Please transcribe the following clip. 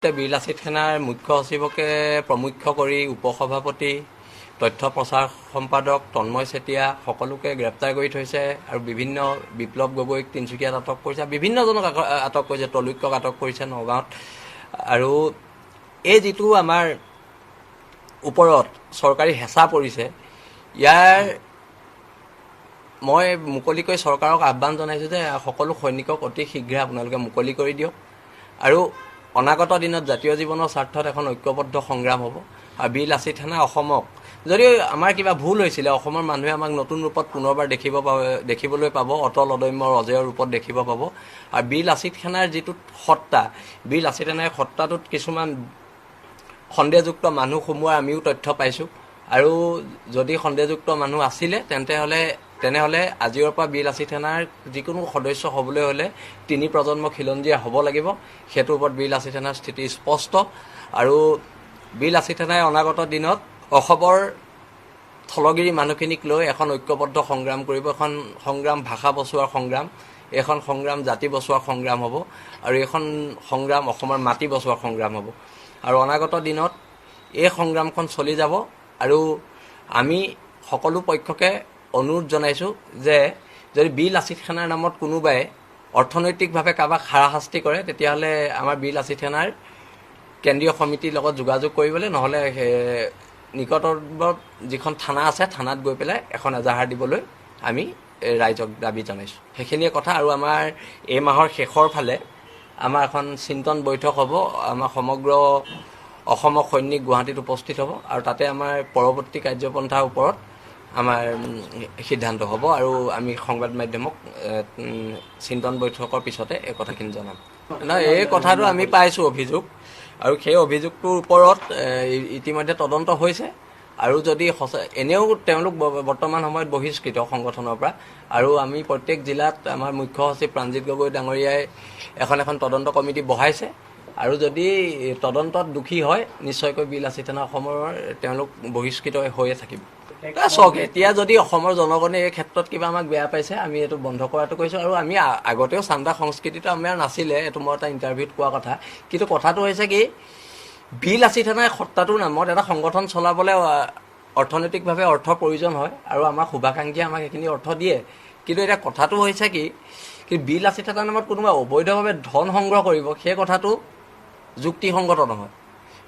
বিলাসিত সেনাৰ মুখ্য সচিবকে প্ৰমুখ্য কৰি উপসভাপতি তথ্য প্ৰচাৰ সম্পাদক তন্ময় চেতিয়া সকলোকে গ্ৰেপ্তাৰ কৰি থৈছে আৰু বিভিন্ন বিপ্লৱ গগৈক তিনিচুকীয়াত আটক কৰিছে, বিভিন্নজনক আটক কৰিছে, তলুক্যক আটক কৰিছে নগাঁৱত। আৰু এই যিটো আমাৰ ওপৰত চৰকাৰী হেঁচা পৰিছে, ইয়াৰ মই মুকলিকৈ চৰকাৰক আহ্বান জনাইছোঁ যে সকলো সৈনিকক অতি শীঘ্ৰে আপোনালোকে মুকলি কৰি দিয়ক আৰু অনাগত দিনত জাতীয় জীৱনৰ স্বাৰ্থত এখন ঐক্যবদ্ধ সংগ্ৰাম হ'ব। আৰু বীৰ লাচিত সেনা অসমক, যদিও আমাৰ কিবা ভুল হৈছিলে, অসমৰ মানুহে আমাক নতুন ৰূপত পুনৰবাৰ দেখিবলৈ পাব, অটল অদম্য অজয়ৰ ৰূপত দেখিব পাব। আৰু বীৰ লাচিত সেনাৰ যিটো সত্তা, বীৰ লাচিত সেনাৰ সত্তাটোত কিছুমান সন্দেহযুক্ত মানুহ সোমোৱাৰ আমিও তথ্য পাইছোঁ। আৰু যদি সন্দেহযুক্ত মানুহ আছিলে তেনেহ'লে আজিৰ পৰা বীৰ লাচিত সেনাৰ যিকোনো সদস্য হ'বলৈ হ'লে 3 প্ৰজন্ম খিলঞ্জীয়া হ'ব লাগিব। সেইটোৰ ওপৰত বীৰ লাচিত সেনাৰ স্থিতি স্পষ্ট। আৰু বীৰ লাচিত সেনাই অনাগত দিনত অসমৰ থলগিৰি মানুহখিনিক লৈ এখন ঐক্যবদ্ধ সংগ্ৰাম কৰিব। এখন সংগ্ৰাম ভাষা বচোৱাৰ সংগ্ৰাম, এইখন সংগ্ৰাম জাতি বচোৱাৰ সংগ্ৰাম হ'ব আৰু এইখন সংগ্ৰাম অসমৰ মাটি বচোৱাৰ সংগ্ৰাম হ'ব। আৰু অনাগত দিনত এই সংগ্ৰামখন চলি যাব। আৰু আমি সকলো পক্ষকে অনুৰোধ জনাইছোঁ যে যদি বীৰ লাচিত সেনাৰ নামত কোনোবাই অৰ্থনৈতিকভাৱে কাৰোবাক হাৰাশাস্তি কৰে, তেতিয়াহ'লে আমাৰ বীৰ লাচিত সেনাৰ কেন্দ্ৰীয় সমিতিৰ লগত যোগাযোগ কৰিবলৈ, নহ'লে নিকটৱৰ্তী যিখন থানা আছে থানাত গৈ পেলাই এখন এজাহাৰ দিবলৈ আমি ৰাইজক দাবী জনাইছোঁ। সেইখিনিয়ে কথা। আৰু আমাৰ এই মাহৰ শেষৰ ফালে আমাৰ এখন চিন্তন বৈঠক হ'ব। আমাৰ সমগ্ৰ অসমৰ সৈনিক গুৱাহাটীত উপস্থিত হ'ব আৰু তাতে আমাৰ পৰৱৰ্তী কাৰ্যপন্থাৰ ওপৰত আমাৰ সিদ্ধান্ত হ'ব। আৰু আমি সংবাদ মাধ্যমক চিন্তন বৈঠকৰ পিছতে এই কথাখিনি জনাম। নহয়, এই কথাটো আমি পাইছোঁ অভিযোগ, আৰু সেই অভিযোগটোৰ ওপৰত ইতিমধ্যে তদন্ত হৈছে। আৰু যদি এনেও তেওঁলোক বৰ্তমান সময়ত বহিষ্কৃত সংগঠনৰ পৰা। আৰু আমি প্ৰত্যেক জিলাত আমাৰ মুখ্য সচিব প্ৰাণজিৎ গগৈ ডাঙৰীয়াই এখন তদন্ত কমিটি বহাইছে। আৰু যদি তদন্তত দোষী হয়, নিশ্চয়কৈ বীৰ লাচিত সেনা অসমৰ তেওঁলোক বহিষ্কৃত হৈয়ে থাকিব। চাওক, এতিয়া যদি অসমৰ জনগণে এই ক্ষেত্ৰত কিবা আমাক বেয়া পাইছে, আমি এইটো বন্ধ কৰাটো কৈছোঁ। আৰু আমি আগতেও চান্দা সংস্কৃতিটো আমাৰ নাছিলে, এইটো মই এটা ইণ্টাৰভিউত কোৱা কথা। কিন্তু কথাটো হৈছে কি, বীৰ লাচিত সেনাৰ সত্তাটোৰ নামত এটা সংগঠন চলাবলৈ অৰ্থনৈতিকভাৱে অৰ্থৰ প্ৰয়োজন হয়, আৰু আমাৰ শুভাকাংক্ষীয়ে আমাক সেইখিনি অৰ্থ দিয়ে। কিন্তু এতিয়া কথাটো হৈছে কি বীৰ লাচিত সেনাৰ নামত কোনোবা অবৈধভাৱে ধন সংগ্ৰহ কৰিব, সেই কথাটো যুক্তিসংগত নহয়।